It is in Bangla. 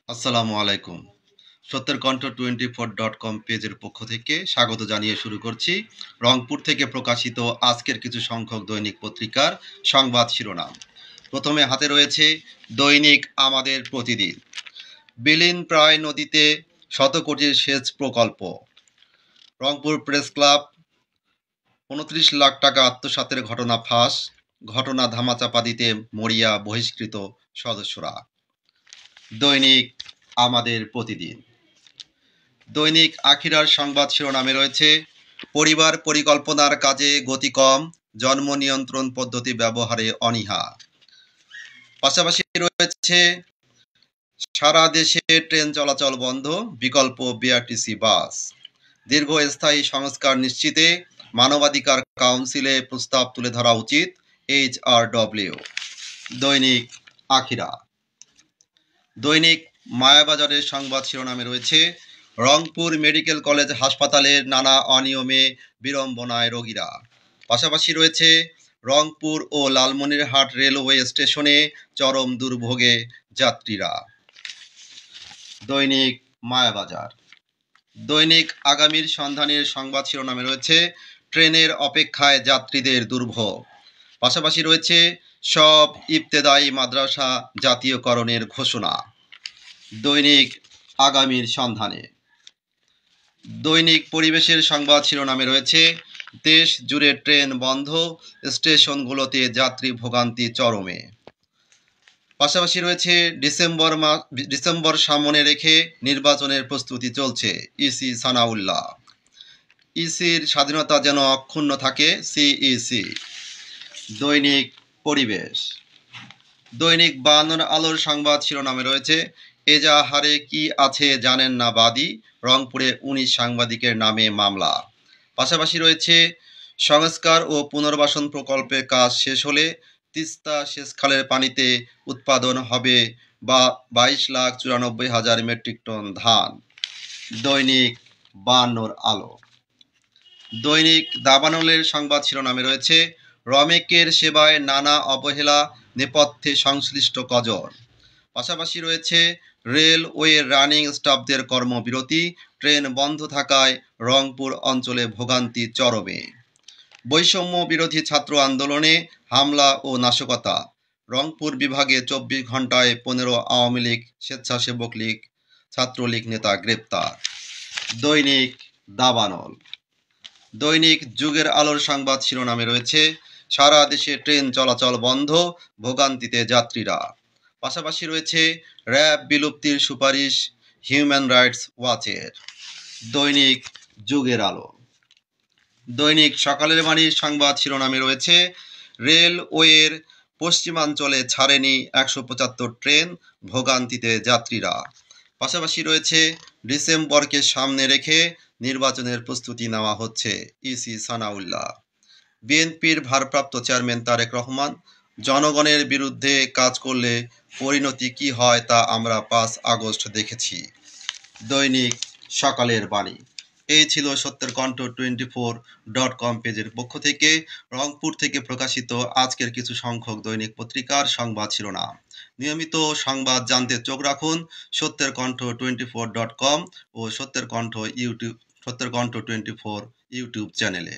আসসালামু আলাইকুম। সত্যের কণ্ঠ 24.com পেজের পক্ষ থেকে স্বাগত জানিয়ে শুরু করছি রংপুর থেকে প্রকাশিত আজকের কিছু সংখ্যক দৈনিক পত্রিকার সংবাদ শিরোনাম। প্রথমে হাতে রয়েছে দৈনিক আমাদের প্রতিদিন। বিলীন প্রায় নদীতে শতকোটির সেচ প্রকল্প। রংপুর প্রেস ক্লাব 29 লাখ টাকা আত্মসাতের ঘটনা ফাঁস। ঘটনা ধামাচাপা দিতে মরিয়া বহিষ্কৃত সদস্যরা। দৈনিক আমাদের প্রতিদিন। দৈনিক আখিরার সংবাদ শিরোনামে রয়েছে পরিবার পরিকল্পনার কাজে গতি কম, জন্ম নিয়ন্ত্রণ পদ্ধতি ব্যবহারে অনীহা। পাশাপাশি রয়েছে সারা দেশে ট্রেন চলাচল বন্ধ, বিকল্প বিআরটিসি বাস। দীর্ঘস্থায়ী সংস্কার নিশ্চিতে মানবাধিকার কাউন্সিলে প্রস্তাব তুলে ধরা উচিত HRW। দৈনিক আখিরা। দৈনিক মায়াবাজারের সংবাদ শিরোনামে রয়েছে রংপুর মেডিকেল কলেজ হাসপাতালের নানা অনিয়মে বিড়ম্বনায় রোগীরা। পাশাপাশি রয়েছে রংপুর ও লালমনিরহাট রেলওয়ে স্টেশনে চরম দুর্ভোগে যাত্রীরা। দৈনিক মায়াবাজার। দৈনিক আগামীর সন্ধানের সংবাদ শিরোনামে রয়েছে ট্রেনের অপেক্ষায় যাত্রীদের দুর্ভোগ। পাশাপাশি রয়েছে সব ইবতেদায়ী মাদ্রাসা জাতীয়করণের ঘোষণা। দৈনিক আগামীর সন্ধানে। দৈনিক পরিবেশের সংবাদ শিরোনামে রয়েছে দেশ জুড়ে ট্রেন বন্ধ, স্টেশনগুলোতে যাত্রী ভোগান্তি চরমে। পাশাপাশি রয়েছে ডিসেম্বর সামনে রেখে নির্বাচনের প্রস্তুতি চলছে, ইসি সানাউল্লাহ। ইসির স্বাধীনতা যেন অক্ষুণ্ণ থাকে, সিইসি। দৈনিক পরিবেশ। দৈনিক বায়ান্নর আলোর সংবাদ শিরোনামে রয়েছে এজাহারে কি আছে জানেন না বাদী, রংপুরে 19 সাংবাদিকের নামে মামলা। পাশাপাশি রয়েছে সংস্কার ও পুনর্বাসন প্রকল্পের কাজ শেষ হলে তিস্তা সেচখালের পানিতে উৎপাদন হবে 22,94,000 মেট্রিক টন ধান। দৈনিক বায়ান্নর আলো। দৈনিক দাবানলের সংবাদ শিরোনামে রয়েছে রমেকের সেবায় নানা অবহেলা, নেপথ্যে সংশ্লিষ্ট কজন। পাশাপাশি রয়েছে রেলওয়ে রানিং স্টাফদের কর্মবিরতি, ট্রেন বন্ধ থাকায় রংপুর অঞ্চলে ভোগান্তি চরমে। বৈষম্য বিরোধী ছাত্র আন্দোলনে হামলা ও নাশকতা। রংপুর বিভাগে 24 ঘন্টায় 15 আওয়ামী লীগ, স্বেচ্ছাসেবক লীগ, ছাত্রলীগ নেতা গ্রেপ্তার। দৈনিক দাবানল। দৈনিক যুগের আলোর সংবাদ শিরোনামে রয়েছে সারা দেশে ট্রেন চলাচল বন্ধ, ভোগান্তিতে যাত্রীরা। পাশাপাশি রয়েছে র্যাব বিলুপ্তির সুপারিশ হিউম্যান রাইটস ওয়াচের। দৈনিক যুগের আলো। দৈনিক সকালের বাণীর সংবাদ শিরোনামে রয়েছে রেলওয়ের পশ্চিমাঞ্চলে ছাড়েনি 175 ট্রেন, ভোগান্তিতে যাত্রীরা। পাশাপাশি রয়েছে ডিসেম্বরকে সামনে রেখে নির্বাচনের প্রস্তুতি নেওয়া হচ্ছে, ইসি সানাউল্লাহ। বিএনপির ভারপ্রাপ্ত চেয়ারম্যান তারেক রহমান, জনগণের বিরুদ্ধে কাজ করলে পরিণতি কি হয় তা আমরা 5 আগস্ট দেখেছি। দৈনিক সকালের বাণী। এই ছিল সত্যের কণ্ঠ 24.com পেজের পক্ষ থেকে রংপুর থেকে প্রকাশিত আজকের কিছু সংখ্যক দৈনিক পত্রিকার সংবাদ শিরোনাম। নিয়মিত সংবাদ জানতে চোখ রাখুন সত্যের কণ্ঠ 24.com ও সত্যের কণ্ঠ 24 ইউটিউব চ্যানেলে।